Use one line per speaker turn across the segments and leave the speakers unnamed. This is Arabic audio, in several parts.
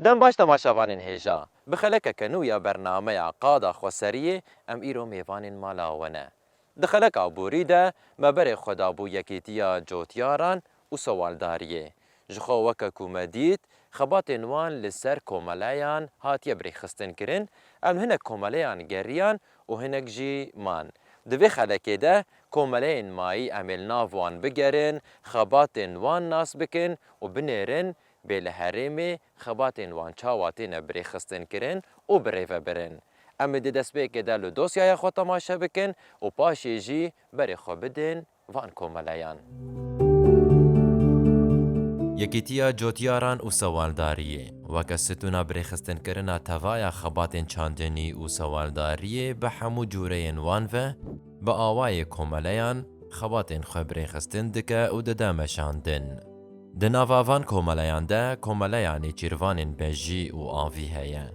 دم باش تماشاوانên hêja bi xelekeke nû ya bernameya qada xweseriyê em îro mêvanên mala we ne. Di xeleka borî de me berê xwedabû yekîtiya cotyaran û sewaldariyê. Ji xwe weke ku me dît, xebatên wan li ser komeleyan hatiye birêxistin kirin, em hinek komeleyan geriyan û hinek jî man. Di vê xelekê de komeleyên mayî em ê li nav wan bigerin, xebatên wan nas bikin û binêrin bê li herêmê xebatên wan çawa têne birêxistin kirin û birêve birin. Em ê di destpêkê de li dosyaya xwe temaşe bikin û paşê jî berê xwe bidin van komeleyan. Yekîtiya cotyaran û sewaldariyê weke stûna birêxistinkerina tevaya xebatên çandinî û sewaldariyê bi hemû cûreyên wan ve bi awayê komeleyan xebatên xwe birêxistin dike û dide meşandin. Di nava van komeleyan de komeleya nêçîrvanên bejî û avî heye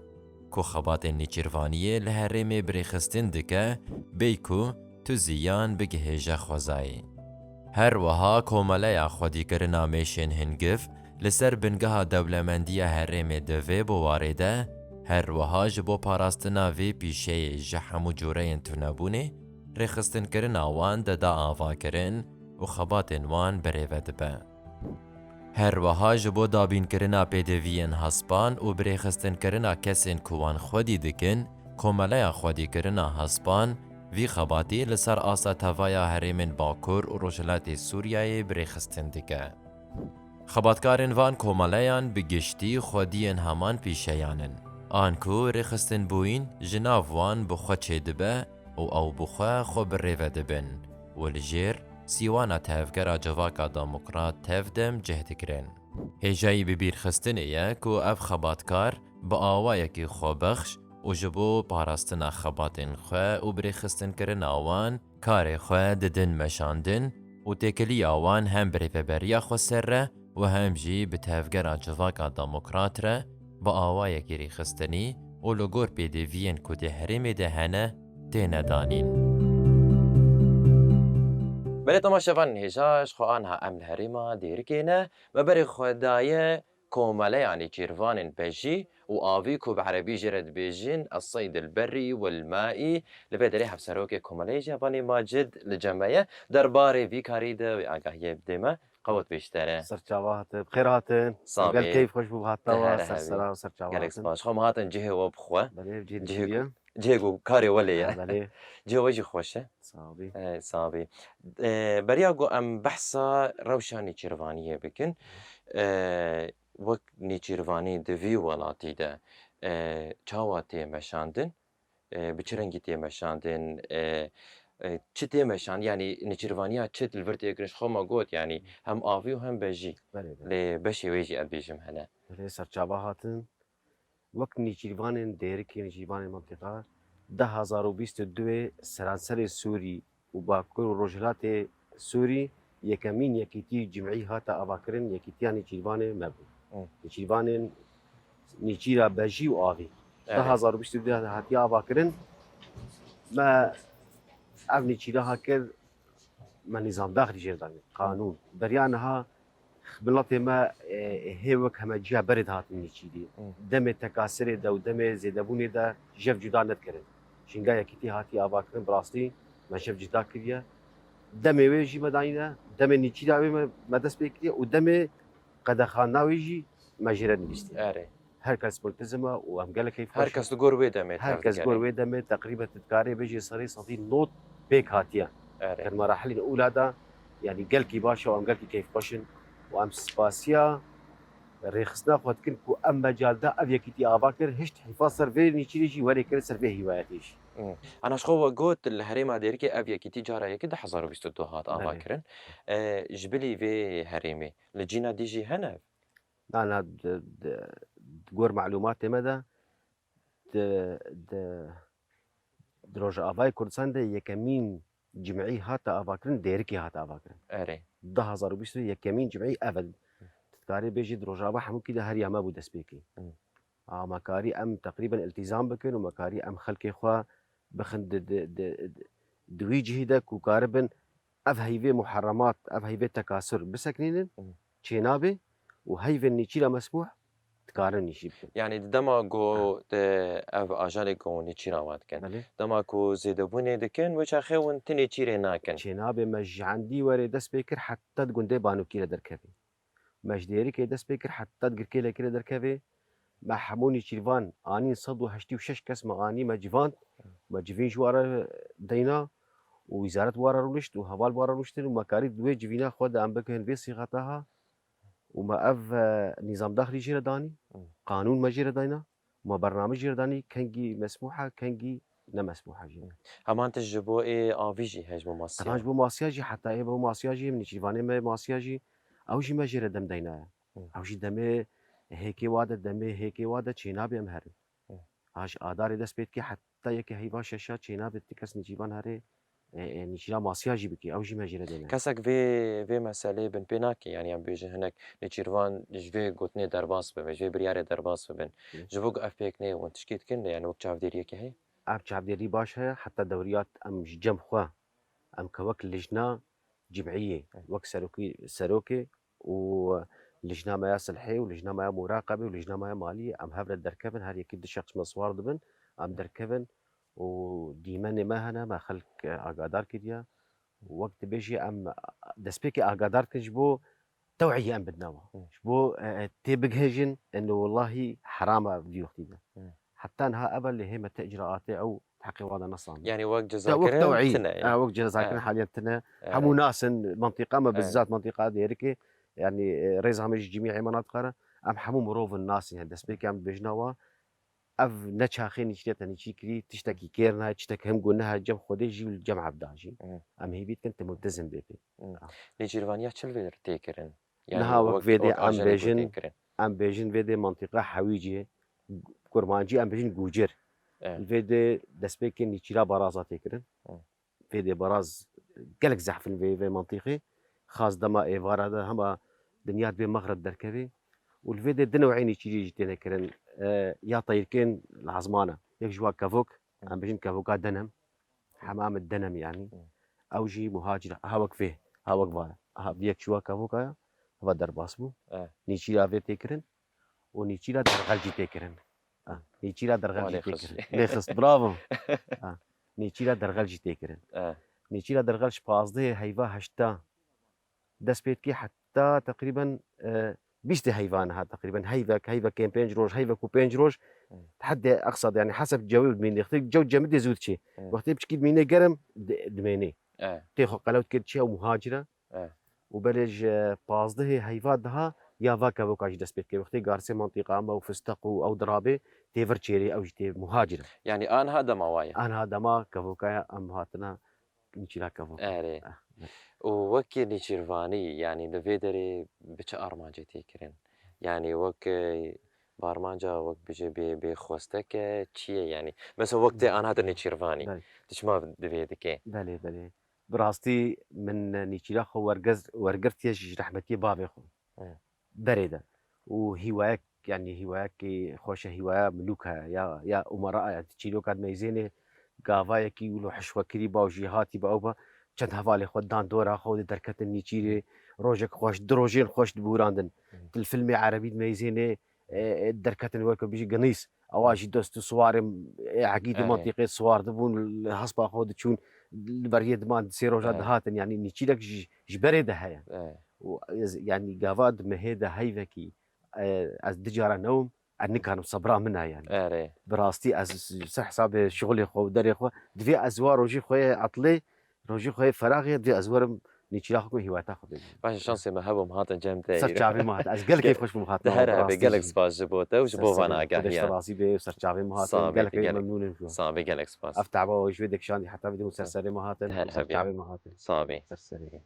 ku xebatên nêçîrvaniyê li herêmê birêxistin dike bêy ku tu ziyan bigihêje xwezayê. Her wiha komeleya xwedîkirina mêşên hingiv li ser bingeha dewlemendiya herêmê di vê buwarê de her wiha ji bo parastina vê pîşeyê ji hemû cûreyên tunebûnê rêxistinkerina wan dida avakirin û xebatên wan birêve dibe. Her wiha ji bo dabînkirina pêdiviyên hespan û birêxistinkerina kesên ku wan xwedî dikin, komeleya xwedîkirina hespan vî xebatî li ser asa tevaya herêmên Bakur û Rojhilatê Sûriyayê birêxistin dike. Xebatkarên van komeleyan bi giştî xwediyên heman pîşeyan in. An ku rêxistin bûyîn ji nav wan bi xwe çêdibe û ew bi xwe birêve dibin û li jêr sîwana tevgera civaka demokrat tevdem cih dikirin. Hêjayî bi bîrxistinê ye ku ev xebatkar bi awayekî xwebexş û ji bo parastina xebatên xwe û birêxistinkerina wan karê xwe didin meşandin û têkiliya wan hem birêveberiya xweser re û hem jî bi tevgera civaka demokrat re bi awayekî rêxistinî û li gor pêdiviyên ku di herêmê de hene têne danîn. Berê temaşevanên hêja ji xwe aniha em li herêma Dêrikê ne me berê xwe daye komeleya nêçîrvanên bejî û avî ku bi erebî jê re dibêjin as-seyd el-berrî wel-maî li vê derê hevserokê komeleyê jî Abanî Macid li cem me ye derbarê vî karî de wê agahiyê bidê me qewet bêştere.
Serçava hatin, bixêr hatin.
Savê.
Gel keyf xweş bû hatnawa
Here
sersera û
hevî.
serçava
Gelek
hatin.
spas. Xwe me hatin cihê we bixwe.
Belê cihê
Cihê
dişiviye.
cihê ku karê we lê ye.
Belê.
Cihê we jî xweş e.
Savî.
Savê. Beriya got em behsa rewşa nêçîrvaniyê bikin. Wek nêçîrvanî di vî welatî de çawa tê meşandin? Bi çi rengî tê meşandin? Çi tê meşand? Yanî nêçîrvaniya çi li vir tê kirin? Ji xwe me got yanî hem avî û hem bejî.
Belê belê.
Lê beşê wê jî ez bêjim hene.
Belê serçava hatin. Wek nêçîrvanên Dêrikê nêçîrvanên Mantiqa 2022 seranserê Sûrî û Bakur û Rojhilatê Sûrî yekemîn yekîtî cimî hata avakirin yekîtiya nêçîrvanê me bû. Nêçîrvanên nêçîra bejî û avî. 2022 hatiye avakirin me ev nêçîra kir me nîzamdaxî jêr danî qanûn. Beriya niha miletê me hêwek hemeciya berê de hatin nêçîrî. Demê tekasirê de û demê zêdebûnê de jev cuda nedkirin. Şînga yekîtî hatiye avakirin bi rastî me jev cuda kiriye. Demê wê jî me danîne, demê nêçîra wê me dest pê kiriye û demê qedexana wê jî me jê re nivîstiye.
Erê.
Herkes politizme û em gelek keyf xweş.
Herkes li gor wê demê
Herkes gor wê demê teqrîben ditkarê bêjî serê sedî not pêk hatiye.
Erê.
Ker merahelên ûla da yanî gelkî baş û em gelkî keyf xweş in û em spasiya rêxistina xwe dikin ku em mecal da ev yekîtî ava kir hişt hîfa ser vê nêçîrê jî werê kir ser vê hîwayetê jî.
Ana ji xwe we got li herêma Dêrikê ev yekîtî cara yekî 2022 hat ava kirin. Ji bilî vê herêmê li cîna dî jî hene?
Na gor melûmatê me de di Rojavayê Kurdistanê de yekemîn cimî hata avakirin Dêrikê hata avakirin.
Erê.
2022 yekemîn cimî ev ditkarê bêjî di Rojava hemûkî de heriya me bû destpêkê. Mekarî em teqrîben iltîzam bikin û mekarî em xelkê xwe bixin di wî cihê de ku karibin ev heyvê muheremat, ev heyvê tekasir bisekinînin çê nabe û heyvên nêçîra mesmûh دکارن نیشی بکن
يعني دما جو اف اجالي جو نيتشيراوات كان
بله
دما كو زيدبوني دكن وشاخي ونتني تشيري ناكن
چناب مج عندي وری دست بکر حتی گنده بانو کیره در کبی مج دیری که دست بکر حتی گر کیله کیره در کبی مع حموني تشيرفان اني صدو هشتي وشش كاس مغاني مجفان مجفين جوارا دينا ووزارة وارا رولشت وهوال وارا رولشتن ومكاري دوي جفينا خود ام بكن في صيغتها وما اف نظام داخلي جيرا داني قانون ما جيرا داينا وما برنامج جيرا داني كنجي مسموحة كنجي لا مسموحة جيرا
همان تجربو اي افيجي هجمو
طبعا
ماسيا
جبو ماسياجي حتى ايه بو ماسياجي من تشيفاني ما ماسياجي او جي ما جيرا دم داينا او جي دمي هيكي وادا دمي هيكي وادا تشينابي امهرن هاش آداری دست بید که حتی یکی هیوا ششا چینا بید کس نجیبان هره نشیلا ماسیاجی بکی او جی مجره دینه
كاسك في مسألة بن بيناكي يعني عم بيجي هناك نيتشيرفان جوي قوتني درباس ببن جوي برياري درباس ببن جوك اف بيكني وانت شكيت كن يعني وقت شاف ديري كي هي
اب چابدیری باشه حتی دوريات ام جم خوا ام كوك لجنة جمعية وك سروكي و لجنة ما صلحي ولجنة ما مراقبة ولجنة ما مالية ام هفر دركبن هر يكيد شخص مصوار دبن ام دركبن وديمن ما هنا ما خلق اقادار كديا وقت بيجي ام دسبيكي اقادار كجبو توعية ام بدناوها شبو تبجهجن انه والله حرام فيديو خدينا حتى انها ابل اللي هي متى اجراءاتي او تحقيق هذا النصام
يعني وقت
وقت
جزاكرين
توعية
تنا يعني
وقت ذاكرين حاليا تنا همو
آه.
ناس منطقة ما
آه.
بالذات منطقة ديركي يعني ريزها مش جميع مناطق ام حمو مروف الناس يعني دسبيكي ام بجناوا اف نتشاخين يشتت نيجي كري تشتكي كيرنا تشتكي هم قلناها جم خدي جي الجمعة بداجي ام هي بيت كنت ملتزم بيبي
نيتشيرفان يحشل فيدر تيكرن يعني
نها وقت فيدي
وقت اجالي قوتين كرن
ام بيجن فيدي منطقة حويجي كرمانجي ام بيجن جوجر
آه.
الفيدي دسبيكي نيشيلا برازا تيكرن فيدي براز قالك زحف في منطقي خاص دما ايفار هذا هما دنيات بين مغرب دركبي والفيديو دنو عيني تشيجي جتنا كرن يا طيركين العزمانه يك جوا كافوك ام بيجن كافوكا دنم حمام الدنم يعني او جي مهاجر هاوك فيه هاوك فايا ها بيك شوا كافوكا هو در باسبو نيشيلا في تكرن ونيشيلا در غلجي تكرن نيشيلا در غلجي تكرن ليخس برافو نيشيلا در غلجي تكرن نيشيلا در غلج 15 هيفا هشتا دست بيت كي حتى تقريبا 20 هيفانها تقريبا هيفا كان 5 روج هيفا كو 5 روج تحدي اقصد يعني حسب الجو من يختي الجو جامد يزود شي وقت بشكي ميني قرم دميني تاخذ قلوت كل شيء ومهاجره وبلج 15 هيفا دها يا فاكا بوكاج دست بيت كي وقت قارسي منطقه ما وفستق او درابه تيفر تشيري او جتي مهاجره
يعني انا هذا ما وايا
انا هذا ما كفوكا ام هاتنا نشيلا كفوكا
ووكي نيتشيرفاني يعني دفيدري بچ ارمانجي تيكرن يعني وك بارمانجا وك بيجي بخوستك تشي يعني مثلا وقت انا هذا نيتشيرفاني تشما دفيدك
بله براستي من نيتشيلا خو ورقرت يش رحمتي بابي خو بريده وهواك يعني هواك خوش هوايا ملوكها يا امراء يعني تشيلو كاد ميزينه قافايا كي ولو حشوه كريبا وجهاتي باوبا چند هفالي خودان دورا خود دركت النيتشيري روجك خوش دروجين خوش دبوراندن الفيلم عربي ميزينه دركت الورك بيجي قنيس اواجي دوست صوارم عقيده منطقه صوار دبون الحصبه خود تشون البريد مان سيروجات هاتن يعني نيتشيلك جبريده هيا يعني قافاد مهيدا هيفكي از دجاره نوم اني كان صبرا منها يعني براستي از صح حساب شغلي خو دري خو دفي ازوار روجي خويا عطلي روجي خويا فراغي دفي ازوار نيتشي لاخو هي تاخذ
باش شانسي ما هبو مهاتن جمتي
سرچاوي مهات از قال كيف خوش مهات
دهرها بقلك سباس جبوته وجبو فانا
قاهيه راسي به سرچاوي مهات قال كيف ممنون
صابي قالك سباس
افتح بو وجوي دك شاندي حتى بدون سرسري مهات سرچاوي مهات
صابي
سرسري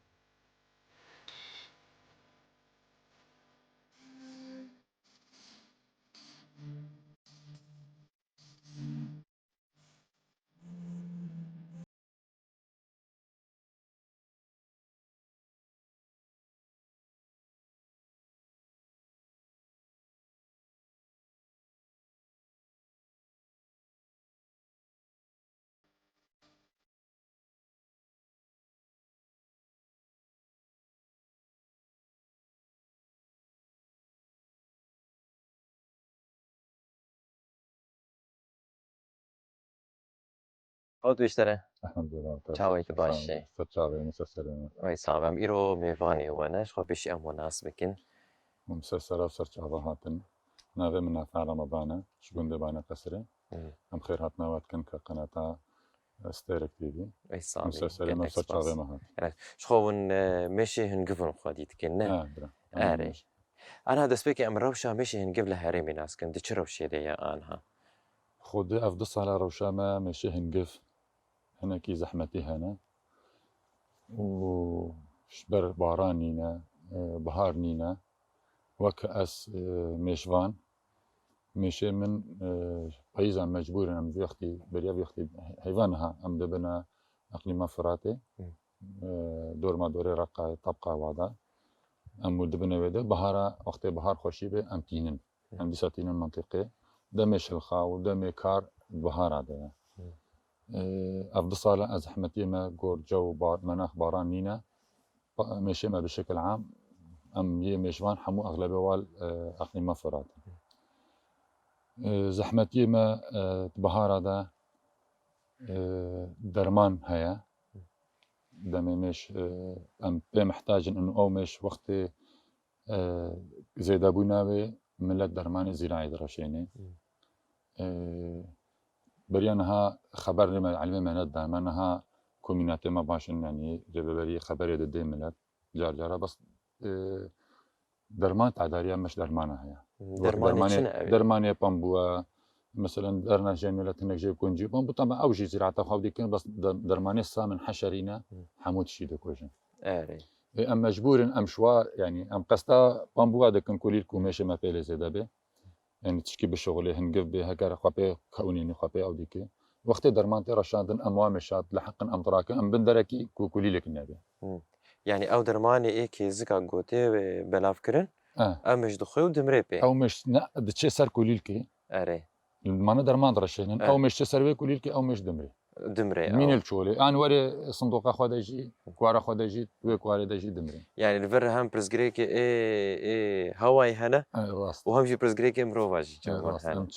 خود بیشتره
الحمد لله
چاویت باشه
فتشاوي مسلسل
وای صعبم ایرو میوانی وناش خو بشي مناسب بكن
مسلسل وسرچ هاتن ناوي من فعل رمضان شكون دبانا قسري ام خير هاتنا واتكن كقناة ستيرك تي في
وای صعبي
مسلسل ما سرچاوي ما هات
شخون مشي هنقفن خوديت كنا
برا
آري أنا هذا سبيكي أم روشة مشي هنقبل هرمي ناس كنت تشروشي دي أنها
خود افضل على روشامة ماشي هنقف هنا كي زحمتي هنا وشبر باران نينا بهار نينا وكأس ميشفان مشي من بيزا مجبور أنا بيختي بريا بيختي حيوانها أم دبنا أقليم فراتي دور ما دوري رقا طبقة وعدا أم دبنا وده بهارا وقت بهار خوشي به أم تينن أم دي ساتينن منطقة دم شلخا ودم كار بهار هذا أفضل صالة أزحمتي ما جور جو بار مناخ باران نينا مشي ما بشكل عام أم يمشوان حمو أغلبية وال أقليم فراتي زحمتي ما بهار هذا درمان هيا دمي مش أم محتاج إنه أو مش وقت زي دابوناوي ملت درمان زراعي درشيني بريانها خبر لما علمي ملت درمانها كوميناتي ما باشن يعني جبري خبر يدي ملت جار بس درمان تعداريا مش درمانها هيا درماني بامبوا مثلا درنا جميلة هناك جاي يكون جيبهم طبعا أوجي زراعة خاودي كان بس درماني من حشرينا حمود شي دكوجن. أم مجبور أم شوا يعني أم قصدا بامبوا دكن كوليل كوميش ما بيلي زيدا به يعني تشكي بالشغل هنقف به هكذا خبي كونيني خبي أو ديكي وقت درمان ترى شادن أموام شاد لحقن أم تراك أم بندركي كوليلك النبي.
يعني أو درماني إيه كي زكا قوتي بلاف كرن أم مش دخيو دمري بي
أو مش نا دتشي سر كوليلكي. ما درمان درشين أو مش تسروي كوليلكي أو مش دمري مين الشولي أنا وري صندوق أخوة جي كوار أخوة جي وكوار دجي دمري
يعني الفر هم برزجريك إيه هواي هنا وهم جي برزجريك مروج جوان هنا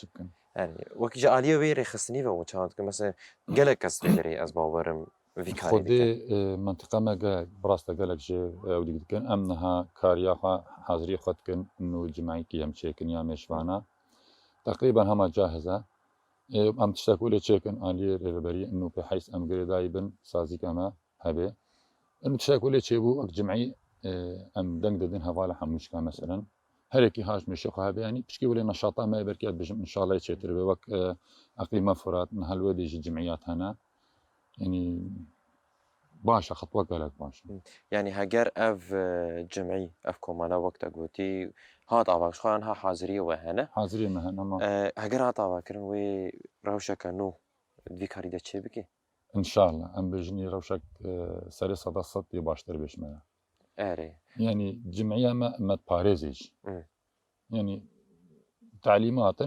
يعني وقت جاليه ويري خصني ومشان مثلا جالك كسبيري أسباب ورم فيكاري
خدي منطقة ما جا براستا جالك جي ودي كان أمنها كارياها حاضري خد كان إنه الجماعي كي هم شيكن يا مشوانا تقريبا هما جاهزة أم تشتكوا لي تشيكن آلية ريبري إنه بحيث أم قري دايبن سازي كما هبه إنه تشتكوا لي تشيبو جمعي أم دنگ ددن هوالا حموش كان مثلا هريكي هاش مشيخو هبه يعني بشكي ولي نشاطا ما يبركي بجم إن شاء الله يتشتر بوك أقليم فرات من هالودي يجي جمعيات هنا يعني باشا خطوة قالك باشا
يعني هجر أف جمعي أف كمانا وقت قوتي هاد عواقش خان ها حاضرية وهنا
حاضرية مهنا ما
هجر هاد عواقرن و روشة كانو ديكاري ده چه بكي
إن شاء الله أم بجني روشك سري صدا صدي باشتر بيش ما يعني جمعية ما تباريزيج يعني تعليمات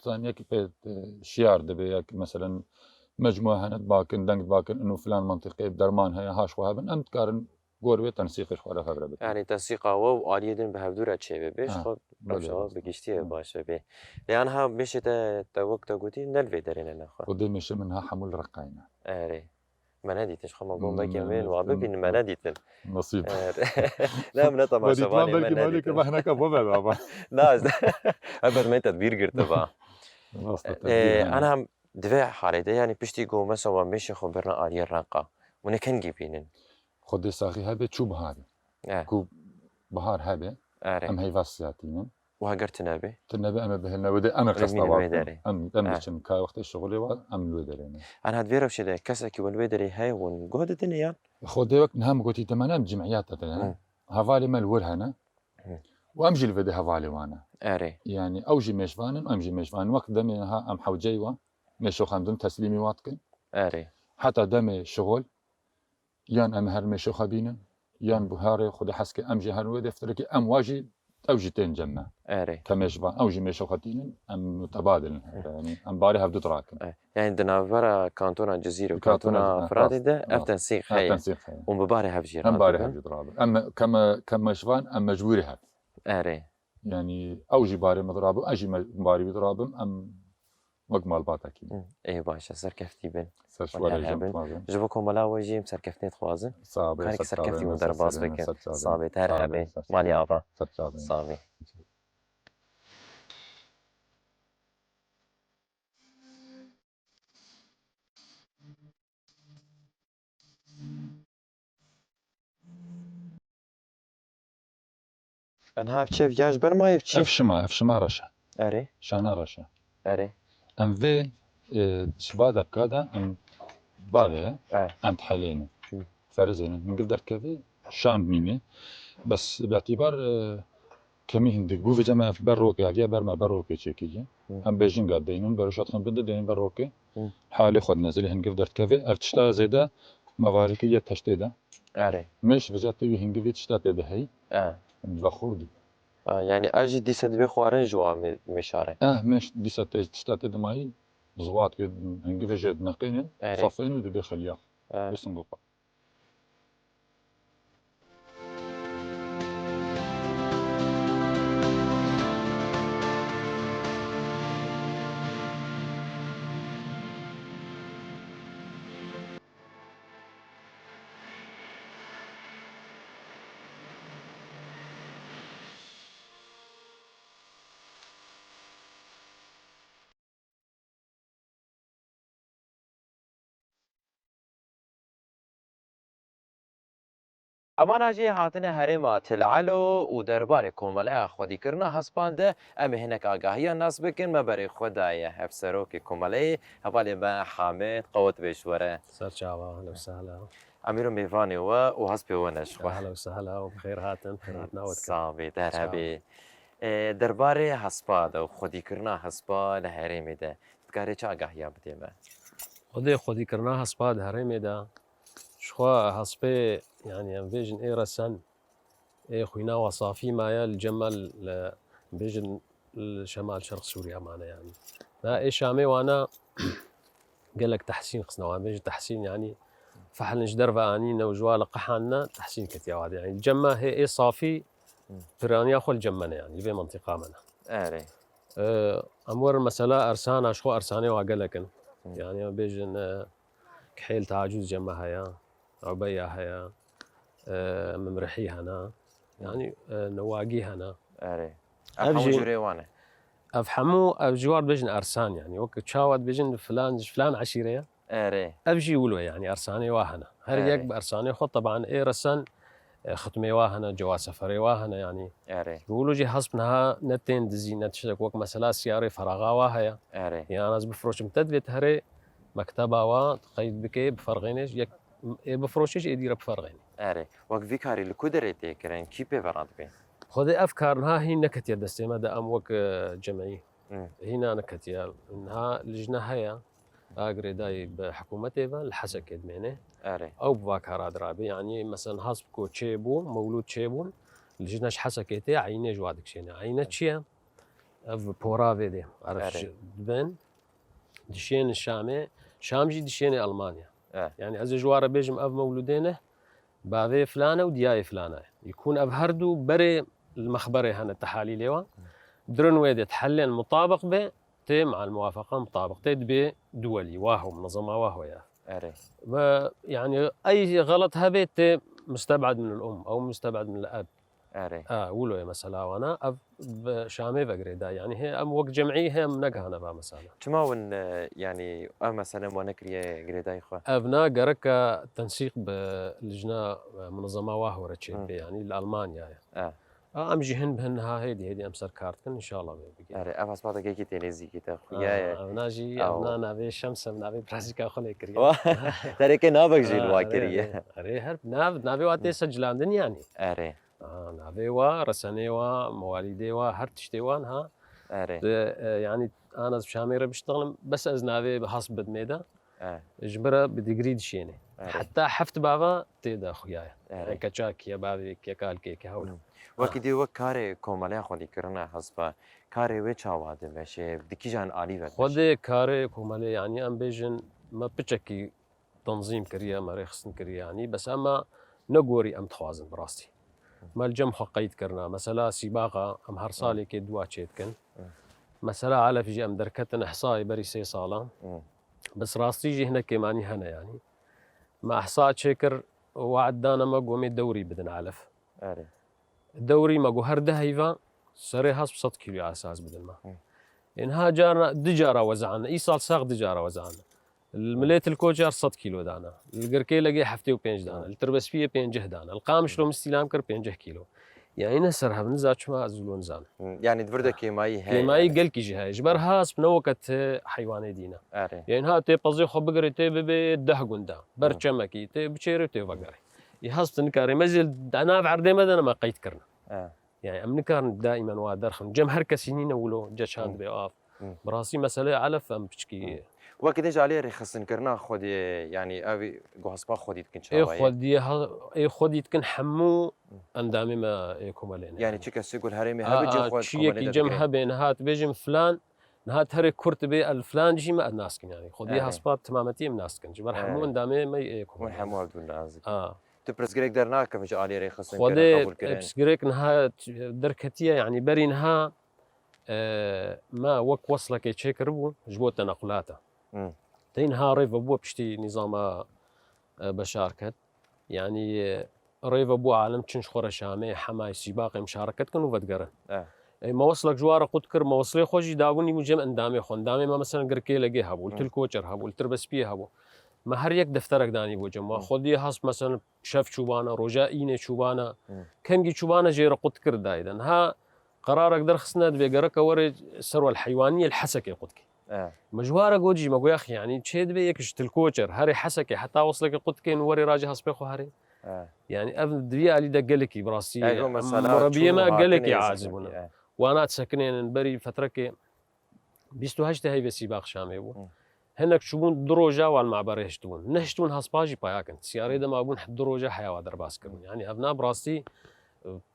يعني كيف شيار دبي مثلا مجموعة هند باكن دنگ باكن إنه فلان منطقة بدرمان هي هاش وهابن أنت كارن قوروي تنسيقش ولا خبرة بتاع
يعني تنسيق أو عالية بهفدورة شيء بيش خد روشة بقيشتيه باشه بيه لأنها مش توقت قوتي نلفي دارين ناخذ
ودي مش منها حمل رقاينا
ما ناديتش خما بومبا كمان وعبابي ما ناديتن
نصيب
لا من طبعا
شباني ما ناديت ما هناك بوبا بابا
لا أبد ما تدبير قرت بقى أنا دفاع حالي يعني بشتي جو مثلا مش خبرنا آلية الرقة ونكن جيبينن
خدي ساقي هبه شو بهار كو بهار هبه أم هي فاسياتين
وهاجر تنابي
أما بهلنا وده أما خصنا واقع أم دشن كا وقت الشغل وأم الودرين
أنا هاد فيرو شيء كسك والودري هاي ونجود الدنيا
خدي وقت نهم قلتي تمانام جمعيات تتنا هفالي مال ورهنا وأمجي الفيديو هفالي وانا يعني أوجي مشفان أمجي مشفان وقت دمها أم حوجيوا مشو خندم تسليمي واتكن حتى دمي شغل يان أم هر مشو خبينا يان بهاري خد حسك أمجي هر دفترك أم واجي أوجي تنجمع كمشفان أوجي مشو خدين أم متبادل يعني أم باري هفدو تراكن
يعني دنافرا كانتونا الجزيرة وكانتونا فرادي ده أفتنسيق هاي ومباري هفجي
أم باري هفجي تراب أم كم مشفان أم مجبوري هف يعني أوجي باري مضرابه أجي باري بضرابم أم وەک ماڵباتێکی
ئێ باشە سەرکەفتی بن
سەرشوارێژم
ji bo komela we jî serkeftinê dixwazin karek serkeftî min derbas bikin savê te her hebe malê ava savê Enha ev çev ya ji ber ma ev çi
ev şima reşe
erê
şana reşe
erê
em vê şiba derka de em bavê
e
em thelêne ferzêne min giv derkevê şam mîne bes bi'tîbar kemî hindik bû vê cem ev ber rokê hatiye ber me ber rokê çêkî em bêjinga deynin berşatxin bide deynin ber rokê halê xwe nezilê hin giv derkevê ev tişta zêde mevarekî ye teştê de
erê
miş vêja tê wî hingivî tişta tê de hey
e
vexur dî
yani ev jî dîsa divê xwarin ji wan mêşare
miş dîsa tê tişta tê de mayî zixwat kê hingivê jê neqînin safên û dibê xeliya bêsin gopa
Emana jê hatine herêma Tilalo û derbarê komeleya xwedîkirina hespan de em ê hinek agahiya nas bikin me berê xwe daye hevserokê komeleyê hevalê me Hamid qewet bêşwere
سرچاوه اهلا وسهلا
Emîro mêvanê we û hespê we ne ji xwe
اهلا وسهلا وبخير هاتن خير هاتنا ودك
savê der hebê derbarê hespa de û xwedîkirina hespa li herêmê de dikarê çi agahiya bidê me
خودی کرنا هسپاد هرمی دا شخوا هسپی يعني ام فيجن اي رسن اي خوينا وصافي مايا الجمل بيجن شمال شرق سوريا معنا يعني لا اي شامي وانا قال لك تحسين قصنا وانا بيجي تحسين يعني فحل نجدر فانينا وجوال قحانا تحسين كتيا وهذا يعني الجمة هي اي صافي فرانيا خو الجمنا يعني في منطقة منا
erê
امور مسألة ارسانا شخو ارساني وقال لك يعني بيجن كحيل تعجوز جمع هيا عبية هيا ممرحي هنا يعني نواقي هنا
erê
Evjî-
jurê wan e
افحمو جوار بيجن ارسان يعني وقت تشاود بيجن فلان عشيرة
erê
ابجي يقولوا يعني ارساني واهنا هر
أي.
يك بارساني خط طبعا اي رسن ختمي واهنا جواز سفري واهنا يعني
erê
يقولوا جي حسبنها نتين دزي نتشتك وقت مسألة سياري فراغا واهيا
erê
يعني ناس بفروش متدفت هري مكتبة وتقيد بكي بفرغينش يك بفروشش يدير بفرغين
erê wek vî karî li ku derê tê kirin kî pêverand bê
خذ افكارها هي نكت يا دستيما دا ام وك جمعي
مم.
هنا نكت يا انها لجنه هيا اقري داي بحكومتي الحسك ادمينه
erê
او بفاكار درابي يعني مثلا هاسبكو تشيبو مولود تشيبون لجناش حسكيتي عيني جوادك شينا عينه تشيا اف بورافي دي عرفت
أري.
بن دشين الشامي شامجي دشين المانيا يعني از جوار بيجم اف مولودينه بافي فلانه ودياي فلانه يكون اف هردو بري المخبري هنا التحاليل يوا درن ويد تحلل مطابق به تي مع الموافقه مطابق تي دولي واهو منظمه واهو يا
erê
يعني اي غلط هبت مستبعد من الام او مستبعد من الاب
erê
ولو مثلا وانا اف شامي بقريدا يعني هي ام وقت جمعي هي منقها انا مثلا
çima win yani ev meselem wan nekiriye girêdayê xwe
ابناء قرك تنسيق بلجنه منظمه واهو رتشيب يعني لالمانيا امجي هن بهنها هيدي امسر كارتكن ان شاء الله بيجي
erê ev hespadekekî tê nêzîkî te xuya
ناجي
أو.
ابنا نافي الشمس نافي برازيكا خلي كريا
derêkê nabek jî li wa kiriye
اري هرب نافي واتي سجلاندن يعني
erê
نافي وا رسني وا مواليدي وا هر تشتي وان ها
erê
يعني انا بشاميره بشتغل بس از نافي بحسب بدميدا
e
جبره بديجري دشيني
erê
حتى حفت بابا تيدا خوياي
erê
كتشاك يا بابي كيكال كي هولا
wekî dî wek karê komeleya xwedîkirina hespa karê wê çawa diveşe dikîjan alî ve
خذي كاري كومالي يعني ام بيجن ما بتشكي تنظيم كريا ما ريخصن كريا يعني بس اما نقوري ام تخوازن براستي ما الجم قيد كرنا مثلا سباقه ام هرصالي كي دوا تشيتكن مثلا على في ام دركتن احصائي بري 3 صاله بس راستي جي هنا كيماني هنا يعني مع احصاء شكر وعد دانا مقوم الدوري بدنا علف
اري
الدوري مقو هرده هيفا سري هاس بصد كيلو على اساس بدل ما انها جانا دجاره وزعنا ايصال ساق دجاره وزعنا المليت الكوجار 100 كيلو دانا القركي لقي حفتي وبينج دانا التربس فيه بينجه دانا القامش لو مستلام كر بينجه كيلو يعني نسرها بنزات شما ازلون زان
يعني دفرده كيماي هي
كيماي قل كي جهه جبر هاس بنوكت حيواني دينا
اري
يعني ها تي بزي خو بقري تي بده قندا برشمكي تي بشيري تي بقري يحس تنكاري مزل انا بعرضي مدنا ما قيت كرنا يعني امنكار دائما وادرخن جم هر كسينين ولو جشاند بيقاف براسي مساله علف ام بشكي
وقت ايش عليه رخصن كرنا خودي يعني ابي جوهسبا خودي تكن
اي
شاوي
خودي اي خودي تكن حمو اندامي ما يكم علينا
يعني تشيك سيقول هرمي هبجي خود
شيء كي جمها بين هات بيجم فلان نهات هري كرت بي الفلان جي ما ناسكن يعني خودي هاسبات تمامتي ناسكن جبر حمو اندامي ما يكم
من حمو بدون نازك
اه
تبرز جريك درنا كم ايش عليه رخصن كرنا
خودي
قبول كرين
بس جريك نها دركتيه يعني برينها ما وك وصلك يتشيك ربو جبو تنقلاته تين هاريف ابو بشتي نظام بشاركت يعني ريف ابو عالم تشنش خور شامي حماي سباق مشاركت كانوا فتقرن ما وصلك جوار قدكر ما وصلي خوجي داوني مجم اندامي خون دامي ما مثلا قركي لقي هبو الكوچر هبو التربس بي هبو ما هر يك دفترك داني بو جما خودي هاس مثلا شف شوبانا رجائينه شوبانا كمجي شوبانا جير قدكر دايدن ها قرارك درخصنا بيقرك وري الثروه الحيوانيه الحسكه قدك مجوارك وجي مقو يا اخي يعني تشيد بيك الكوچر هري حسكه حتى وصلك قدكين وري راجي هاس بيخو هري يعني ابن دبي اللي دقلكي براسي مربيه ما قالك يعازبنا وانا تسكنين بري فترك بيستو هشت هي سباق شامي بو هناك شبون دروجا والمعبر يشتون نهشتون هاسباجي باياكن سياري ما بون حد دروجا حياه درباس كرون يعني ابناء براسي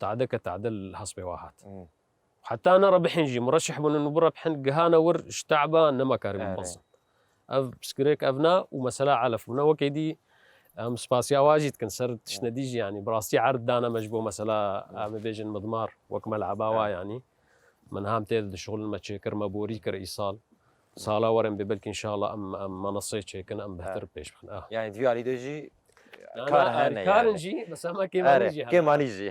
تعدك تعدل هاسبي واحد حتى انا ربحين جي مرشح بون انه بربحين قهانا ور اشتعبا انما كارم بص بسكريك ابناء ومساله علف من وكيدي ام سباسيا واجد كنسر تشنديجي يعني براسي عرض دانا مجبو مساله ام بيجن مضمار وكمل عباوا يعني من هام تيد الشغل ما تشكر ما بوري كر ايصال صاله ورم ببلك ان شاء الله ام ما نصيت شيكن ام بهتر بيش
يعني ديو علي دوجي
كارنجي بس ما كيمانيجي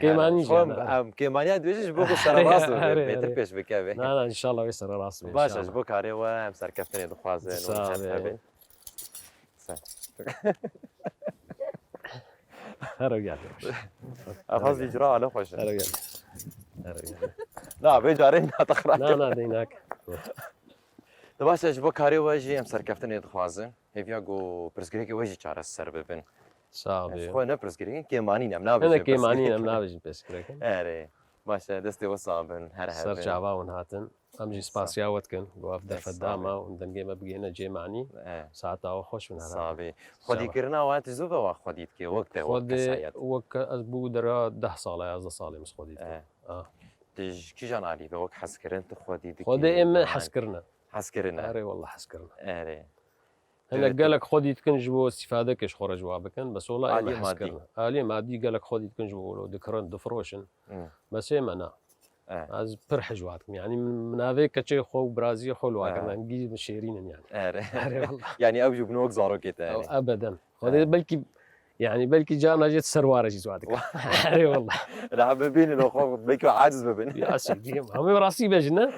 كيمانيا دوجيش بوكو سر راسو بيتر بيش بكابي
لا ان شاء الله يسر راسو
باش بوك عليه ومسر كفتني دخوازن ونحب
رجع
قصدي اجراء على خوش
رجع
لا بيجارين تقرا
لا ديناك
باش بوك عليه واجي مسر كفتني دخوازن هيفيا جو برسكريكي واجي چاره سر ببن
صافي
خو نه برسكريكي كيماني نمنا
انا كيماني نمنا بيج برسكريكي
اري باش دستي وصابن هر
سر جابا ونهاتن امجي سباسيا وتكن وقف در فداما وندنجي ما بقينا جي معني ساعتها خوش من هذا
صافي خدي كرنا وقت زوبا وخديت كي وقت
خدي وك ازبو در 10 صاله 11 صاله مس خديت
تج كي جان علي بوك حسكرنت خديت
خدي ام حسكرنا
اري
والله حسكرنا
اري
هلا قال لك خدي تكن جبو استفاده كش خرج جوابكن بس والله ما حسكرنا الي مادي قال لك خدي تكن جبو دكرن دفروشن بس انا از برح جواتكم يعني من هذيك كشي خو برازيل خو الواقع نجي شيرين يعني
والله يعني ابجو بنوك زارو كده
ابدا خدي بلكي جانا جت سرواره جي زواتك اي والله
لا ببين لو خو بلكي عاجز ببين
يا سيدي هم راسي بجنا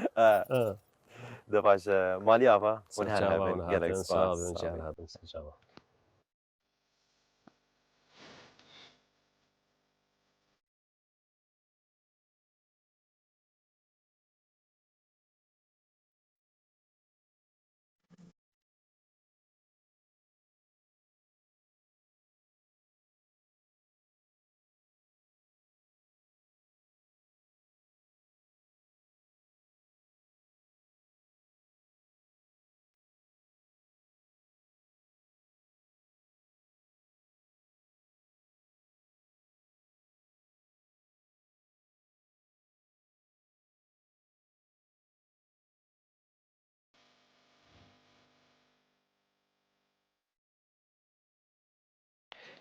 ده باش مالي ابا
ونهار جالكس باس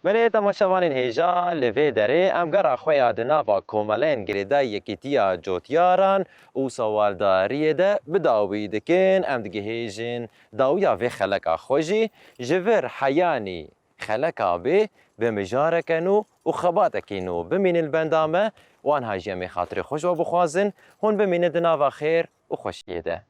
بله تماشاوانین هیجا لوی داره ام گرا خویا دناوا کوملین گریدا یکیتیا جوتیاران و سوالداری ده بداوی دکن ام دگه هیجن داویا و خلقا خوشی جور حیانی خلقا به مجارکنو و خباتکنو بمین البندامه وان هاجی می خاطر خوش و بخوازن هون بمین دناوا خیر و خوشیه ده